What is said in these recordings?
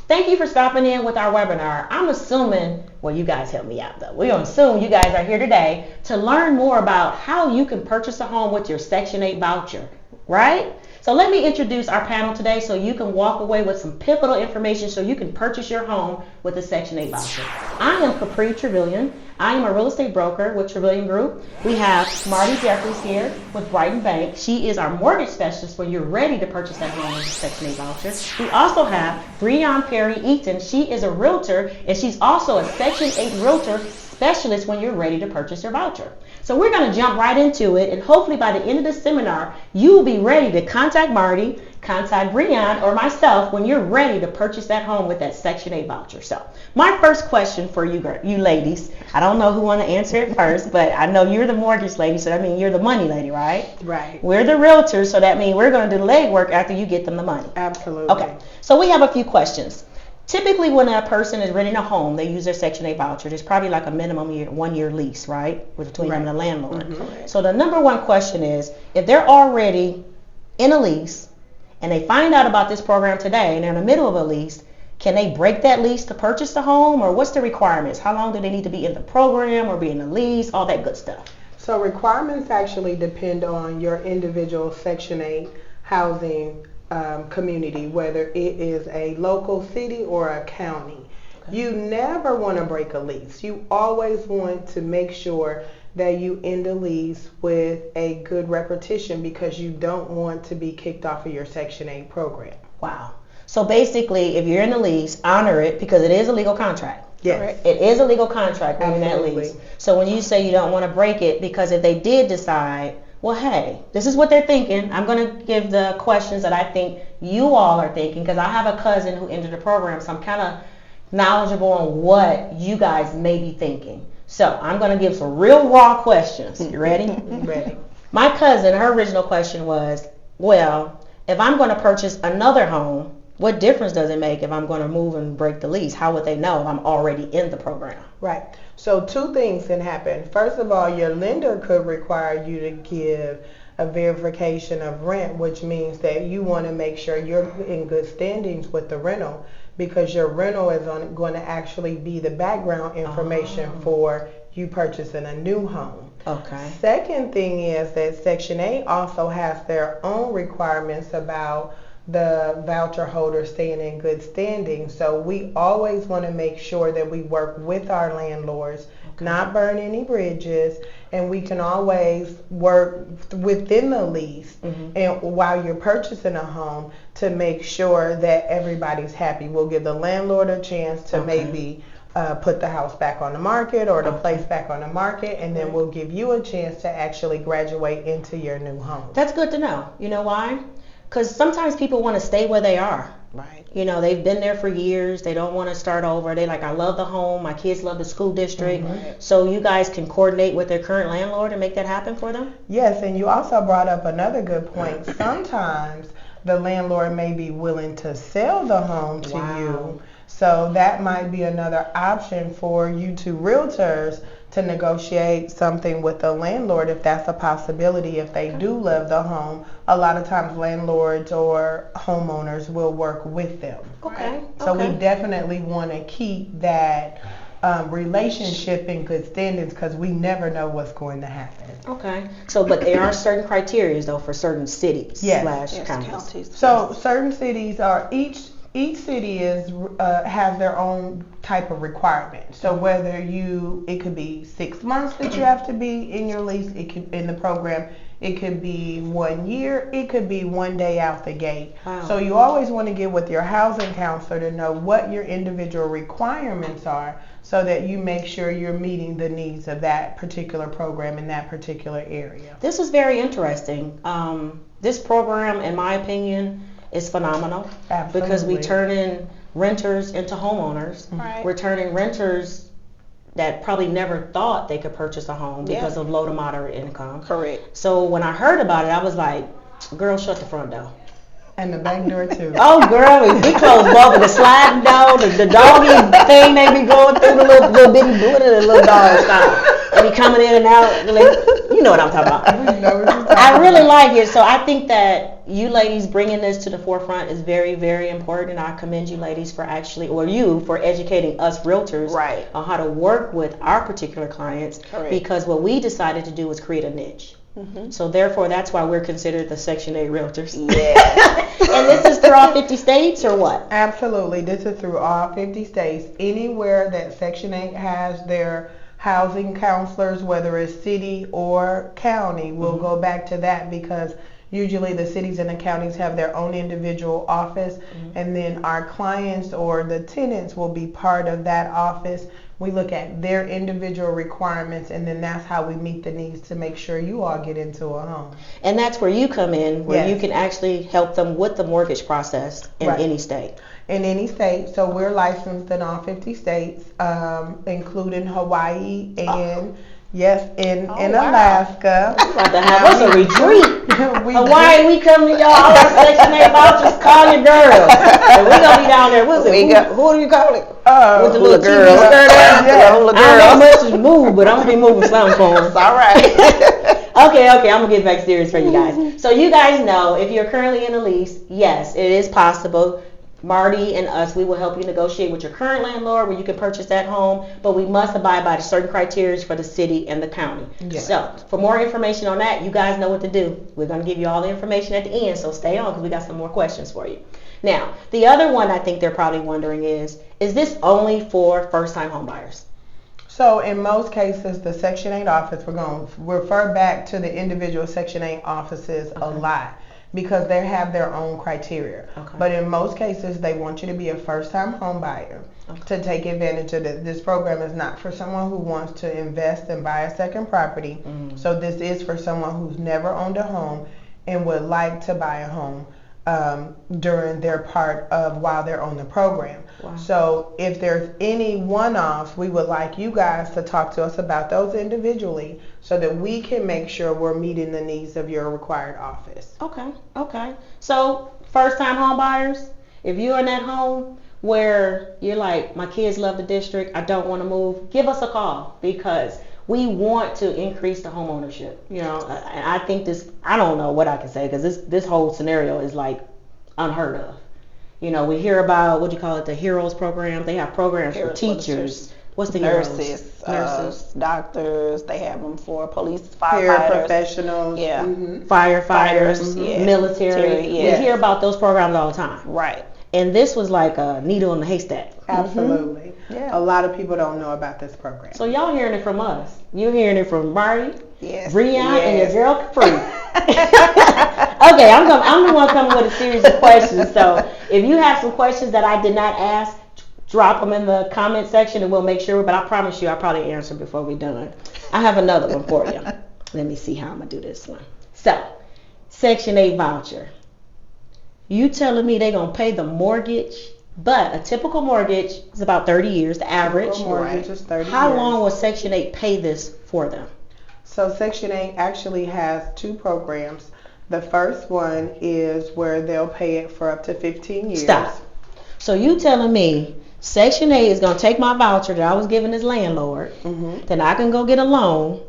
Thank you for stopping in with our webinar. I'm assuming, well, you guys help me out though. We're going to assume you guys are here today to learn more about how you can purchase a home with your Section 8 voucher, right? So let me introduce our panel today so you can walk away with some pivotal information so you can purchase your home with a Section 8 voucher. I am Capri Trevelyan. I am a real estate broker with Trevelyan Group. We have Marty Jeffries here with Breion Bank. She is our mortgage specialist when you're ready to purchase that home with a Section 8 voucher. We also have Breion Perry-Eaton. She is a realtor and she's also a Section 8 realtor specialist when you're ready to purchase your voucher. So we're going to jump right into it, and hopefully by the end of this seminar, you will be ready to contact Marty, contact Breion, or myself when you're ready to purchase that home with that Section 8 voucher. So my first question for you ladies, I don't know who want to answer it first, but I know you're the mortgage lady, so that means you're the money lady, right? Right. We're the realtors, so that means we're going to do the legwork after you get them the money. Absolutely. Okay, so we have a few questions. Typically, when a person is renting a home, they use their Section 8 voucher. There's probably like a minimum 1 year lease, right? Between them and the landlord. Mm-hmm. So the number one question is, if they're already in a lease and they find out about this program today and they're in the middle of a lease, can they break that lease to purchase the home, or what's the requirements? How long do they need to be in the program or be in the lease, all that good stuff? So requirements actually depend on your individual Section 8 housing community, whether it is a local city or a county. Okay. You never want to break a lease. You always want to make sure that you end a lease with a good repetition because you don't want to be kicked off of your Section 8 program. Wow. So basically, if you're in the lease, honor it because it is a legal contract. Yes. Right? It is a legal contract when you're in that lease. So when you say you don't want to break it, because if they did decide, well, hey, this is what they're thinking. I'm going to give the questions that I think you all are thinking because I have a cousin who entered the program, so I'm kind of knowledgeable on what you guys may be thinking. So I'm going to give some real raw questions. You ready? Ready. My cousin, her original question was, well, if I'm going to purchase another home, what difference does it make if I'm going to move and break the lease? How would they know if I'm already in the program? Right. So two things can happen. First of all, your lender could require you to give a verification of rent, which means that you want to make sure you're in good standings with the rental because your rental is going to actually be the background information for you purchasing a new home. Okay. Second thing is that Section 8 also has their own requirements about the voucher holder staying in good standing. So we always want to make sure that we work with our landlords, not burn any bridges, and we can always work within the lease and while you're purchasing a home to make sure that everybody's happy. We'll give the landlord a chance to maybe put the house back on the market or the place back on the market, and then we'll give you a chance to actually graduate into your new home. That's good to know. You know why? Because sometimes people want to stay where they are. Right. You know, they've been there for years. They don't want to start over. They like, I love the home. My kids love the school district. So you guys can coordinate with their current landlord and make that happen for them? Yes, and you also brought up another good point. Sometimes the landlord may be willing to sell the home to you. So that might be another option for you two realtors to negotiate something with the landlord if that's a possibility. If they do love the home, a lot of times landlords or homeowners will work with them. Okay. So we definitely want to keep that relationship in good standings because we never know what's going to happen. Okay. So, but there are certain criteria though for certain cities slash counties. So certain cities are each city is has their own type of requirement. So whether it could be 6 months that you have to be in your lease, it could in the program. It could be 1 year. It could be 1 day out the gate. Wow. So you always want to get with your housing counselor to know what your individual requirements are so that you make sure you're meeting the needs of that particular program in that particular area. This is very interesting. This program, in my opinion, is phenomenal. Absolutely. Because we turn in renters into homeowners. Right. We're turning renters that probably never thought they could purchase a home because of low to moderate income. Correct. So when I heard about it, I was like, girl, shut the front door. And the back door too. Oh, girl, we closed both of the sliding door, the doggy thing they be going through, the little bitty boot and the little dog style. and he coming in and out. Like, you know what I'm talking about. We know what you're talking I really about. like it. So I think that you ladies bringing this to the forefront is very, very important. And I commend you ladies for actually, or you for educating us realtors Right. on how to work with our particular clients. Correct. Because what we decided to do was create a niche. Mm-hmm. So therefore, that's why we're considered the Section 8 realtors. Yeah. And this is through all 50 states or what? Absolutely. This is through all 50 states. Anywhere that Section 8 has their housing counselors, whether it's city or county, we'll go back to that because usually the cities and the counties have their own individual office, and then our clients or the tenants will be part of that office. We look at their individual requirements, and then that's how we meet the needs to make sure you all get into a home. And that's where you come in, where Yes. you can actually help them with the mortgage process in Right. any state. In any state. So we're licensed in all 50 states, including Hawaii and yes, in wow. Alaska. About to have us a retreat. We Hawaii, we come to y'all. All our Section 8 vouchers, call your girl. And we're going to be down there. What's it? Who do you call it? With the little girl. TV skirt on? Yeah, hula I don't know girl. much to move, but I'm going to be moving something for them. It's all right. Okay, I'm going to get back serious for you guys. So you guys know, if you're currently in a lease, yes, it is possible. Marty and us, we will help you negotiate with your current landlord where you can purchase that home, but we must abide by the certain criteria for the city and the county. Yes. So for more information on that, you guys know what to do. We're going to give you all the information at the end, so stay on because we got some more questions for you. Now, the other one I think they're probably wondering is this only for first-time home buyers? So in most cases, the Section 8 office, we're going to refer back to the individual Section 8 offices a lot because they have their own criteria. Okay. But in most cases, they want you to be a first-time home buyer to take advantage of it. This program is not for someone who wants to invest and buy a second property. So this is for someone who's never owned a home and would like to buy a home during their part of while they're on the program. Wow. So if there's any one-offs, we would like you guys to talk to us about those individually so that we can make sure we're meeting the needs of your required office. Okay. So first-time home buyers, if you're in that home where you're like, my kids love the district, I don't want to move, give us a call because we want to increase the home ownership. You know, I think this, I don't know what I can say because this whole scenario is like unheard of. You know, we hear about, what do you call it, the HEROES program. They have programs for teachers. What's the nurses, Nurses. doctors. They have them for police, Care firefighters. professionals. Yeah. Firefighters, yeah. military. Yes. We hear about those programs all the time. Right. And this was like a needle in the haystack. Absolutely. Yeah. A lot of people don't know about this program. So y'all hearing it from us. You're hearing it from Marty, Yes. Breion, and your Yes. girl Capri. Okay, I'm the one coming with a series of questions. So if you have some questions that I did not ask, drop them in the comment section and we'll make sure. But I promise you, I'll probably answer before we're done. I have another one for you. Let me see how I'm going to do this one. So, Section 8 voucher. You telling me they're going to pay the mortgage, but a typical mortgage is about 30 years, the average. Typical mortgage is 30 How years. long will Section 8 pay this for them? So Section 8 actually has two programs. The first one is where they'll pay it for up to 15 years. Stop. So you telling me Section 8 is going to take my voucher that I was giving as landlord, then I can go get a loan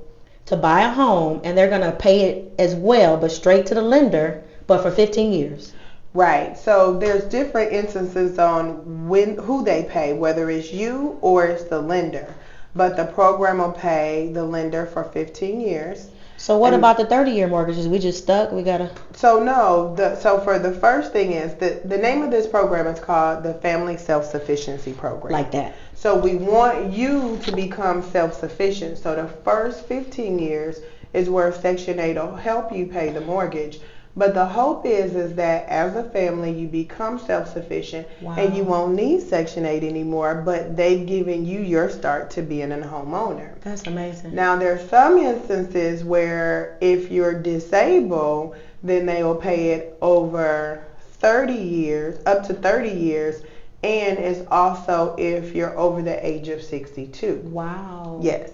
to buy a home, and they're going to pay it as well, but straight to the lender, but for 15 years. Right. So there's different instances on who they pay, whether it's you or it's the lender. But the program will pay the lender for 15 years. So what about the 30-year mortgages? We just stuck? We got to... So no, so for the first thing is, the name of this program is called the Family Self-Sufficiency Program. Like that. So we want you to become self-sufficient. So the first 15 years is where Section 8 will help you pay the mortgage. But the hope is that as a family you become self-sufficient and you won't need Section 8 anymore, but they've given you your start to being a homeowner. That's amazing. Now there's some instances where if you're disabled, then they will pay it over 30 years, up to 30 years, and it's also if you're over the age of 62. Wow. Yes.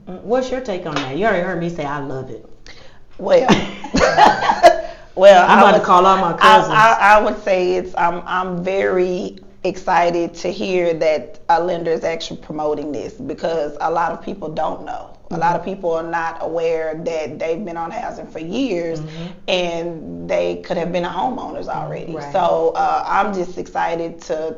What's your take on that? You already heard me say I love it. Well, I'm about to call all my cousins. I would say I'm very excited to hear that a lender is actually promoting this, because a lot of people don't know. A lot of people are not aware that they've been on housing for years and they could have been homeowners already. Right. So I'm just excited to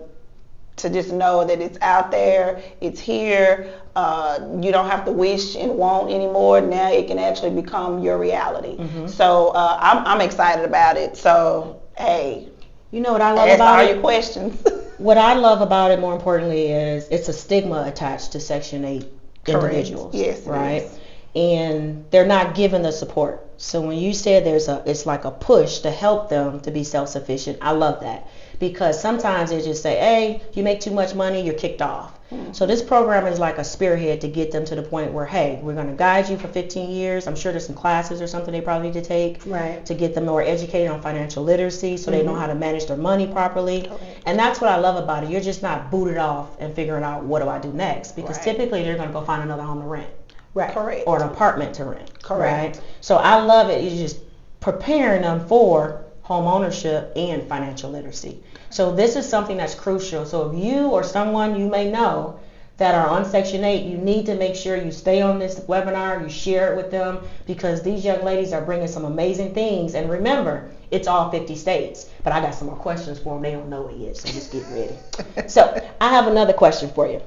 just know that it's out there, it's here. You don't have to wish and want anymore. Now it can actually become your reality. So I'm excited about it. So hey, You know what I love ask about all it? your questions. What I love about it, more importantly, is it's a stigma attached to Section 8 individuals. Yes, it right? is. And they're not given the support. So when you said it's like a push to help them to be self-sufficient, I love that. Because sometimes they just say, hey, you make too much money, you're kicked off. So this program is like a spearhead to get them to the point where, hey, we're going to guide you for 15 years. I'm sure there's some classes or something they probably need to take Right. to get them more educated on financial literacy so they know how to manage their money properly. Correct. And that's what I love about it. You're just not booted off and figuring out, what do I do next? Because Right. typically they're going to go find another home to rent. Right. Correct. Or an apartment to rent. Correct. Right? So I love it. You're just preparing them for home ownership and financial literacy. So this is something that's crucial. So if you or someone you may know that are on Section 8, you need to make sure you stay on this webinar, you share it with them, because these young ladies are bringing some amazing things. And remember, it's all 50 states. But I got some more questions for them. They don't know it yet, so just get ready. So I have another question for you.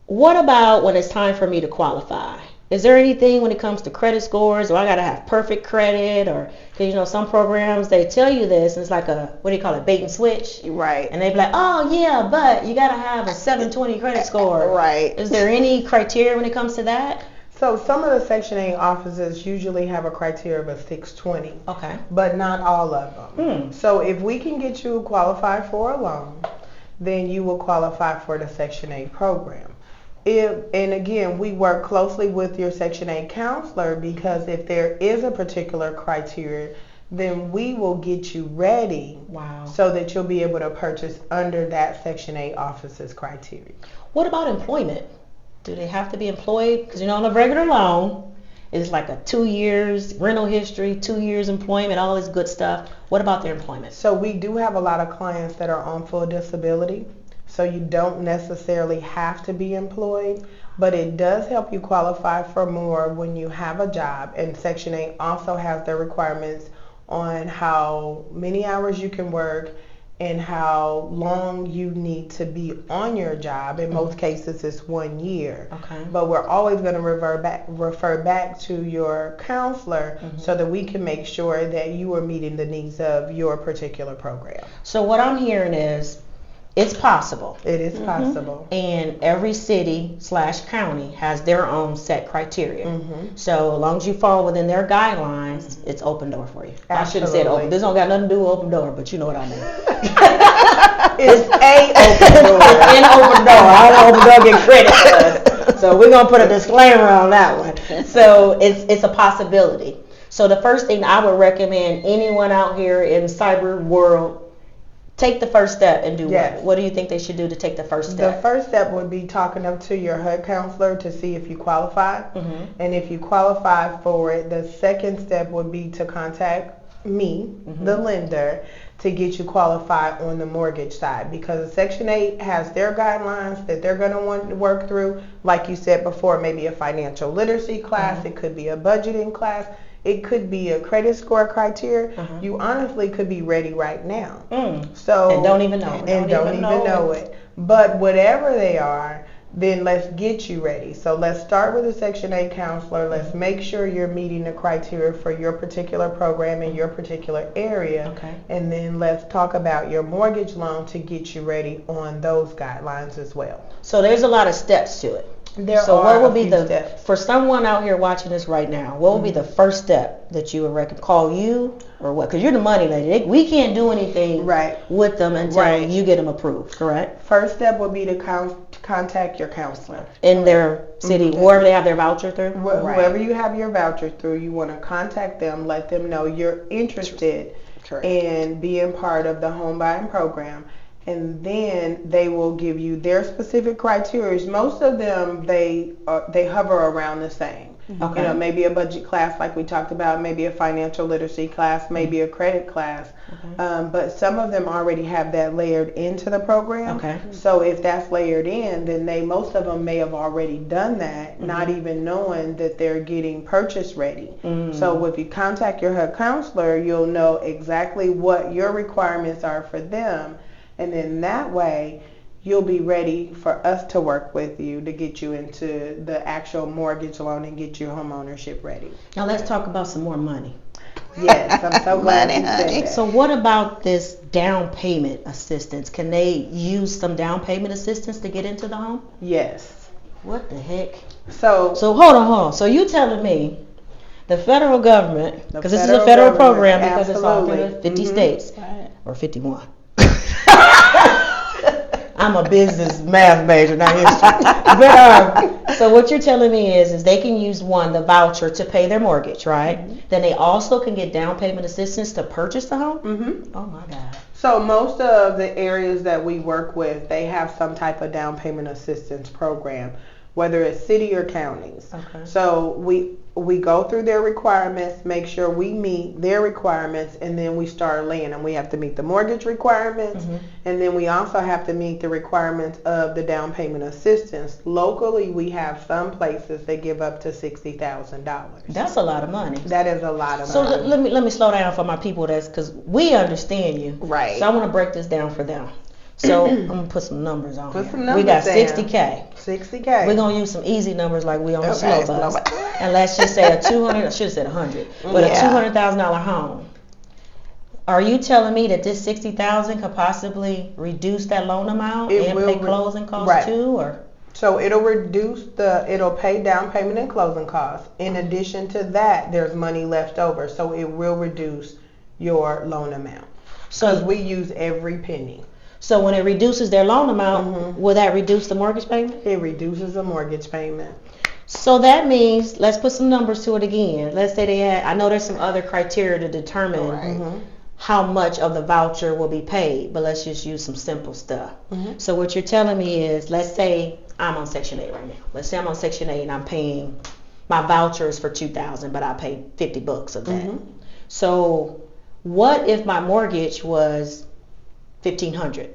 What about when it's time for me to qualify? Is there anything when it comes to credit scores? Do I got to have perfect credit? Or, because you know, some programs, they tell you this, and it's like a, what do you call it, bait and switch? Right. And they be like, oh yeah, but you got to have a 720 credit score. Right. Is there any criteria when it comes to that? So some of the Section 8 offices usually have a criteria of a 620, Okay. but not all of them. So if we can get you qualified for a loan, then you will qualify for the Section 8 program. And again, we work closely with your Section 8 counselor, because if there is a particular criteria, then we will get you ready. Wow. So that you'll be able to purchase under that Section 8 office's criteria. What about employment? Do they have to be employed? Because you know, on a regular loan, it's like a 2 years rental history, 2 years employment, all this good stuff. What about their employment? So we do have a lot of clients that are on full disability. So you don't necessarily have to be employed, but it does help you qualify for more when you have a job. And Section 8 also has their requirements on how many hours you can work and how long you need to be on your job. In most cases, it's 1 year. Okay. But we're always going to refer back to your counselor so that we can make sure that you are meeting the needs of your particular program. So what I'm hearing is, it's possible. It is possible. And every city/county has their own set criteria. So as long as you fall within their guidelines, it's open door for you. I should have said open. This don't got nothing to do with open door, but you know what I mean. It's a open door. An open door. I don't open door get credit for us. So we're gonna put a disclaimer on that one. So it's a possibility. So the first thing I would recommend anyone out here in cyber world, take the first step and do Yes. what? What do you think they should do to take the first The step? first step would be talking up to your HUD counselor to see if you qualify. And if you qualify for it, the second step would be to contact me, the lender, to get you qualified on the mortgage side, because Section 8 has their guidelines that they're going to want to work through. Like you said before, maybe a financial literacy class, it could be a budgeting class, it could be a credit score criteria. You honestly could be ready right now. So And don't even know it. and don't even know it. But whatever they are, then let's get you ready. So let's start with a Section 8 counselor. Let's make sure you're meeting the criteria for your particular program in your particular area. Okay. And then let's talk about your mortgage loan to get you ready on those guidelines as well. So there's a lot of steps to it. So what would be the steps? for someone out here watching this right now? What would be the first step that you would recommend? Call you or what? Because you're the money lady. We can't do anything with them until you get them approved. Correct. First step would be to contact your counselor In their city, wherever they have their voucher through. Whoever you have your voucher through, you want to contact them, let them know you're interested in being part of the home buying program. And then they will give you their specific criteria. Most of them, they hover around the same. Okay. You know, maybe a budget class like we talked about, maybe a financial literacy class, maybe a credit class. But some of them already have that layered into the program. Okay. So if that's layered in, then most of them may have already done that, not even knowing that they're getting purchase ready. So if you contact your HUD counselor, you'll know exactly what your requirements are for them. And then that way, you'll be ready for us to work with you to get you into the actual mortgage loan and get your home ownership ready. Now let's talk about some more money. Yes, I'm so glad you said that. So what about this down payment assistance? Can they use some down payment assistance to get into the home? Yes. What the heck? So hold on. So you telling me the federal government, because this is a federal program because it's all through the 50 states, or 51. I'm a business math major, not history. But so what you're telling me is they can use the voucher to pay their mortgage, right? Then they also can get down payment assistance to purchase the home? Oh my God. So most of the areas that we work with, they have some type of down payment assistance program, whether it's city or counties. Okay. So we go through their requirements, make sure we meet their requirements, and then we start laying them. We have to meet the mortgage requirements, and then we also have to meet the requirements of the down payment assistance. Locally, we have some places that give up to $60,000. That's a lot of money. That is a lot of So money. let me slow down for my people, because we understand you. Right. So I want to break this down for them. So I'm going to put some numbers on Put here. some numbers We got down. 60K. 60K. We're going to use some easy numbers like we on the Okay, slow bus. slow bus. And let's just say I should have said 100, but a $200,000 home. Are you telling me that this $60,000 could possibly reduce that loan amount and pay closing costs too, or? So it'll pay down payment and closing costs. In addition to that, there's money left over, so it will reduce your loan amount. Because we use every penny. So when it reduces their loan amount, will that reduce the mortgage payment? It reduces the mortgage payment. So that means, let's put some numbers to it again. Let's say I know there's some other criteria to determine how much of the voucher will be paid, but let's just use some simple stuff. So what you're telling me is, let's say I'm on Section 8 right now. Let's say I'm on Section 8 and I'm paying, my voucher is for $2,000, but I paid $50 of that. So what if my mortgage was $1,500?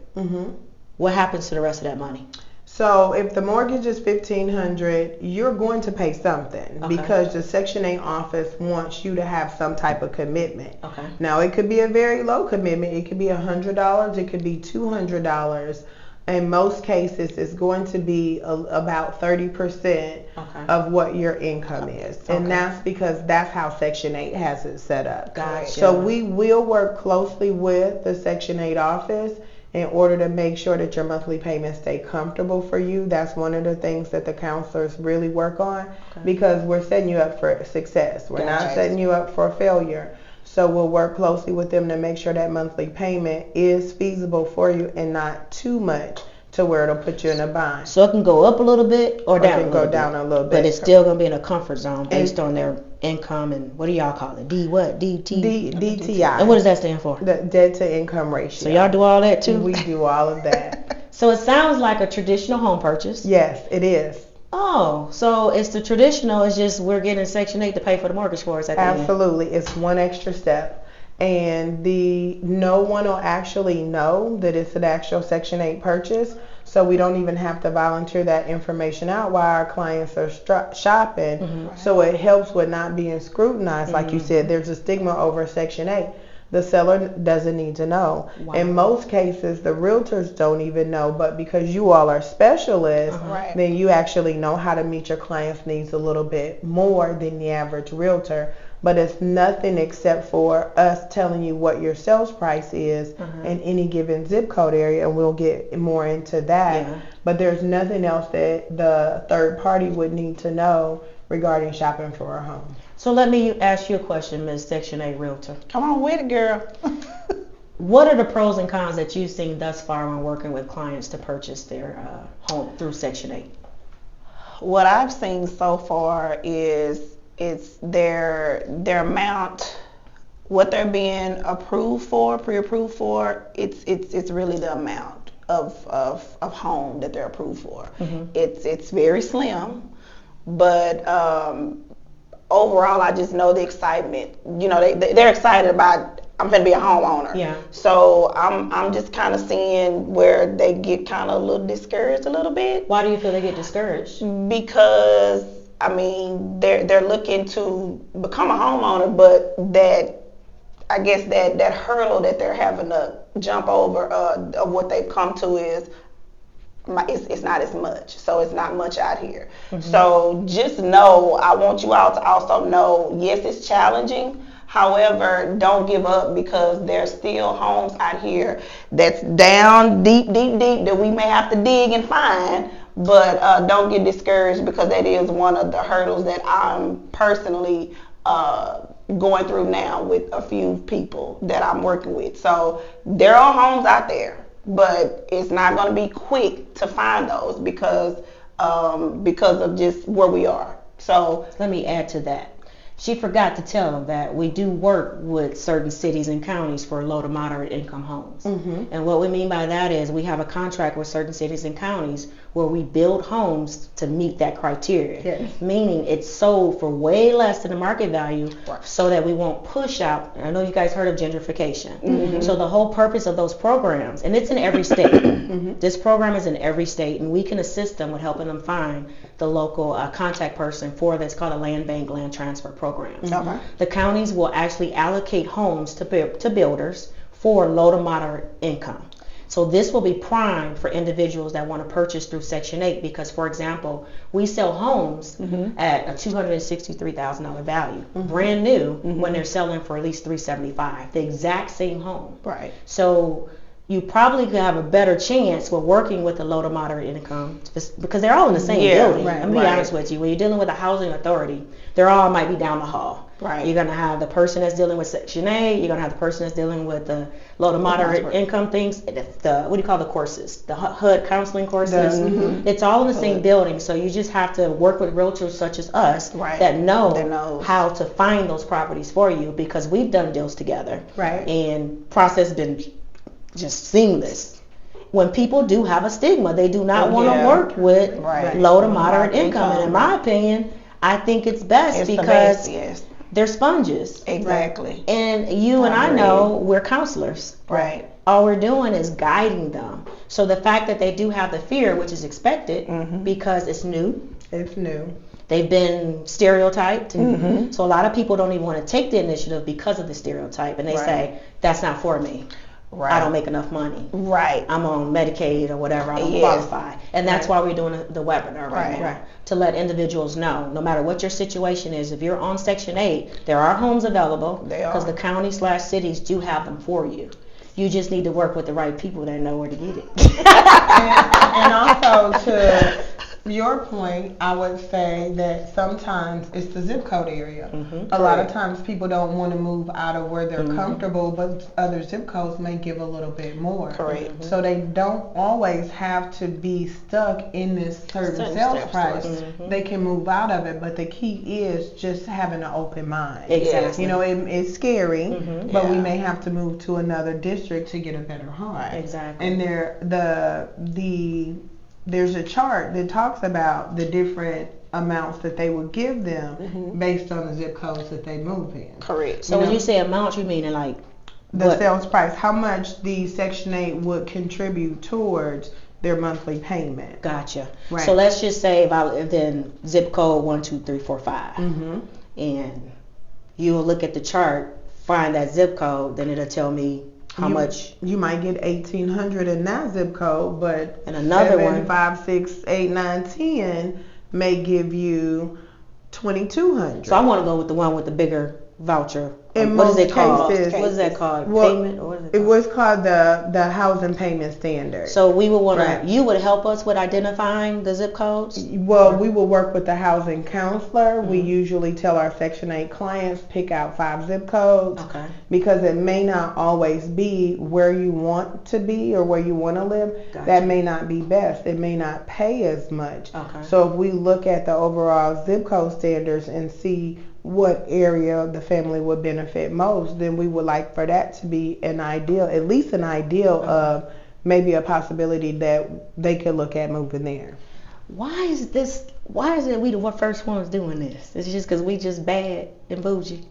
What happens to the rest of that money? So if the mortgage is $1,500, you're going to pay something because the Section 8 office wants you to have some type of commitment. Now it could be a very low commitment. It could be $100. It could be $200. In most cases, it's going to be about 30% of what your income is. And that's because that's how Section 8 has it set up. Gotcha. So we will work closely with the Section 8 office in order to make sure that your monthly payments stay comfortable for you. That's one of the things that the counselors really work on because we're setting you up for success. We're not setting you up for failure. So we'll work closely with them to make sure that monthly payment is feasible for you and not too much to where it'll put you in a bind. So it can go up a little bit or down it can go down a little bit. But it's still going to be in a comfort zone based on their income and what do y'all call it? DTI. And what does that stand for? The debt to income ratio. So y'all do all that too? We do all of that. So it sounds like a traditional home purchase. Yes, it is. Oh, so it's the traditional, it's just we're getting Section 8 to pay for the mortgage for us at the end. Absolutely. It's one extra step. And no one will actually know that it's an actual Section 8 purchase. So we don't even have to volunteer that information out while our clients are shopping. So it helps with not being scrutinized. Like you said, there's a stigma over Section 8. The seller doesn't need to know. In most cases, the realtors don't even know, but because you all are specialists, then you actually know how to meet your clients' needs a little bit more than the average realtor. But it's nothing except for us telling you what your sales price is in any given zip code area, and we'll get more into that. But there's nothing else that the third party would need to know regarding shopping for a home. So let me ask you a question, Ms. Section 8 Realtor. Come on with it, girl. What are the pros and cons that you've seen thus far when working with clients to purchase their home through Section 8? What I've seen so far is it's their amount, what they're being approved for, pre-approved for. It's really the amount of home that they're approved for. It's very slim, but overall, I just know the excitement. You know, they're excited about, I'm going to be a homeowner. Yeah. So I'm just kind of seeing where they get kind of a little discouraged a little bit. Why do you feel they get discouraged? Because, I mean, they're looking to become a homeowner, but I guess that hurdle that they're having to jump over of what they've come to is it's not as much. So it's not much out here. Mm-hmm. So just know, I want you all to also know, yes, it's challenging. However, don't give up, because there's still homes out here that's down deep that we may have to dig and find. But don't get discouraged, because that is one of the hurdles that I'm personally going through now with a few people that I'm working with. So there are homes out there, but it's not going to be quick to find those because of just where we are. So let me add to that. She forgot to tell them that we do work with certain cities and counties for low to moderate income homes. Mm-hmm. And what we mean by that is we have a contract with certain cities and counties where we build homes to meet that criteria. Yes. Meaning it's sold for way less than the market value, right, so that we won't push out. I know you guys heard of gentrification. Mm-hmm. So the whole purpose of those programs, and it's in every state. Mm-hmm. This program is in every state, and we can assist them with helping them find the local contact person for this, called a land bank land transfer program. Mm-hmm. The counties will actually allocate homes to builders for low to moderate income. So this will be prime for individuals that want to purchase through Section 8, because, for example, we sell homes mm-hmm. at a $263,000 value, mm-hmm. brand new, mm-hmm. when they're selling for at least $375,000, the exact same home. Right. So you probably could have a better chance with working with the low to moderate income, because they're all in the same building. Right, I'm going to be honest with you. When you're dealing with a housing authority, they're all might be down the hall. Right. You're going to have the person that's dealing with Section 8. You're going to have the person that's dealing with the low to moderate income things. What do you call the courses? The HUD counseling courses. Mm-hmm. It's all in the same building. So you just have to work with realtors such as us, right, that know how to find those properties for you, because we've done deals together. Right. And process been just seamless. When people do have a stigma, they do not want to work with low to moderate income. And in my opinion, I think it's best because they're sponges. Exactly. And you and I know we're counselors. Right. All we're doing is guiding them. So the fact that they do have the fear, which is expected, mm-hmm. because it's new. It's new. They've been stereotyped. Mm-hmm. So a lot of people don't even want to take the initiative because of the stereotype. And they say, that's not for me. Right. I don't make enough money. Right. I'm on Medicaid or whatever. I don't qualify. And that's why we're doing the webinar right now. To let individuals know, no matter what your situation is, if you're on Section 8, there are homes available, because the county/cities do have them for you. You just need to work with the right people that know where to get it. and also, to your point, I would say that sometimes it's the zip code area. Mm-hmm. A lot of times people don't want to move out of where they're mm-hmm. comfortable, but other zip codes may give a little bit more. Correct. Mm-hmm. So they don't always have to be stuck in this certain sales price. Mm-hmm. They can move out of it, but the key is just having an open mind. Exactly. You know, it's scary, mm-hmm. but we may have to move to another district to get a better home. Exactly. And there's a chart that talks about the different amounts that they would give them mm-hmm. based on the zip codes that they move in. Correct. So when you say amounts, you mean like the sales price, how much the Section 8 would contribute towards their monthly payment. Gotcha. Right. So let's just say then zip code 12345, mm-hmm. and you will look at the chart, find that zip code, then it'll tell me how much you might get. 1,800 in that zip code, but and another 7, 5, 6, 8, 9, 10 may give you 2,200. So I want to go with the one with the bigger voucher. In most cases, what is that called? Payment, or what is it called? It was called the housing payment standard. So we would want to. You would help us with identifying the zip codes. Well, we will work with the housing counselor. Mm-hmm. We usually tell our Section 8 clients pick out 5 zip codes. Okay. Because it may not always be where you want to be or where you want to live. Gotcha. That may not be best. It may not pay as much. Okay. So if we look at the overall zip code standards and see what area the family would benefit most, then we would like for that to be at least an ideal of maybe a possibility that they could look at moving there. why is it we the first ones doing this? Is it just because we just bad and bougie?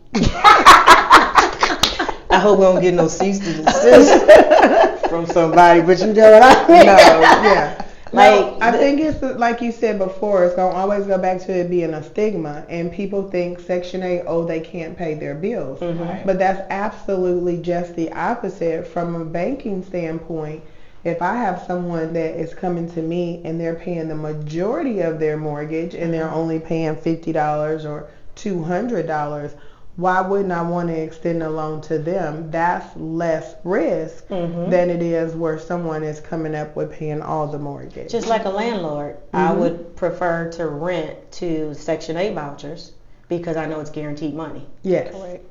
I hope we don't get no cease to desist from somebody, but you know what I mean? No, yeah. I think it's like you said before, it's going to always go back to it being a stigma, and people think Section 8, they can't pay their bills. Mm-hmm. But that's absolutely just the opposite from a banking standpoint. If I have someone that is coming to me and they're paying the majority of their mortgage and they're only paying $50 or $200, why wouldn't I want to extend a loan to them? That's less risk than it is where someone is coming up with paying all the mortgage. Just like a landlord, I would prefer to rent to Section 8 vouchers because I know it's guaranteed money. Yes. Correct.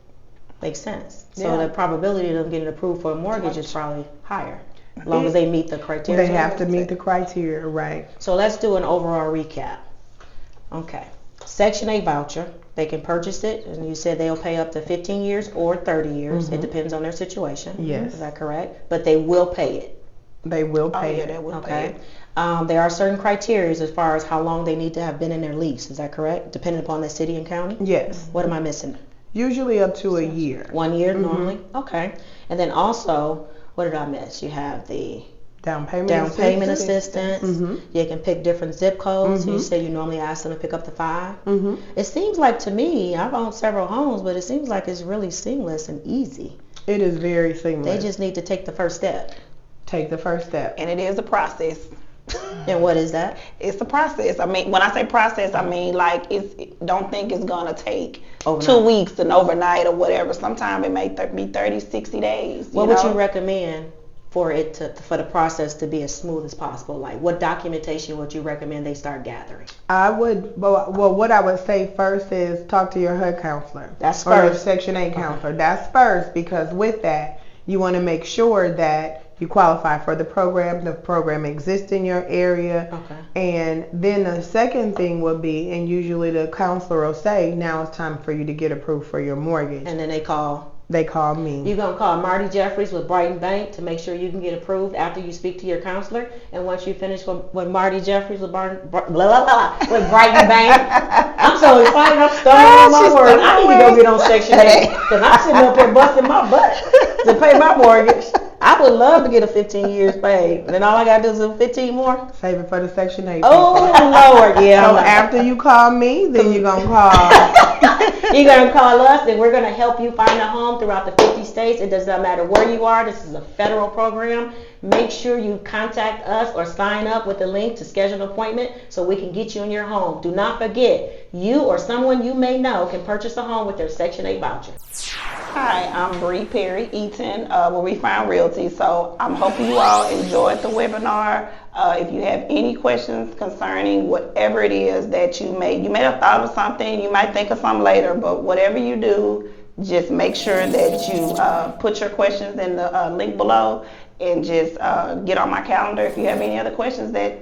Makes sense. So the probability of them getting approved for a mortgage is probably higher, as long as they meet the criteria. They have to meet the criteria, right. So let's do an overall recap. Okay. Section 8 voucher, they can purchase it, and you said they'll pay up to 15 years or 30 years. It depends on their situation. Yes. Is that correct? But they will pay it. They will pay it. They will pay it. There are certain criteria as far as how long they need to have been in their lease. Is that correct? Depending upon the city and county? Yes. What am I missing? Usually up to a year. 1 year normally? Okay. And then also, what did I miss? You have the Down payment assistance. You can pick different zip codes. You say you normally ask them to pick up to 5. It seems like to me, I've owned several homes, but it seems like it's really seamless and easy. It is very seamless. They just need to take the first step. Take the first step. And it is a process. And what is that? It's a process. I mean, when I say process, I mean like don't think it's gonna take Overnight. 2 weeks and overnight or whatever. Sometimes it may be 30, 60 days. What would you recommend for the process to be as smooth as possible? Like, what documentation would you recommend they start gathering? I would, well, what I would say first is talk to your HUD counselor. That's or your first. Section 8 counselor. That's first, because with that, you want to make sure that you qualify for the program exists in your area. Okay. And then the second thing would be, and usually the counselor will say, now it's time for you to get approved for your mortgage. And then they call me. You're going to call Marty Jeffries with Breion Bank to make sure you can get approved after you speak to your counselor. And once you finish with Marty Jeffries with Breion Bank, I'm so excited. I'm stumbling on my words. I need to go get on Section 8 because I'm sitting up here busting my butt to pay my mortgage. I would love to get a 15 years paid. And then all I got to do is 15 more. Save it for the Section 8. Oh, Lord. Yeah. So after you call me, then you're going to call. You're going to call us, and we're going to help you find a home throughout the 50 states. It does not matter where you are. This is a federal program. Make sure you contact us or sign up with the link to schedule an appointment so we can get you in your home. Do not forget, you or someone you may know can purchase a home with their Section 8 voucher. Hi, I'm Perry-Eaton with Breion Realty. So I'm hoping you all enjoyed the webinar. If you have any questions concerning whatever it is that you may have thought of something, you might think of something later, but whatever you do, just make sure that you put your questions in the link below and just get on my calendar if you have any other questions that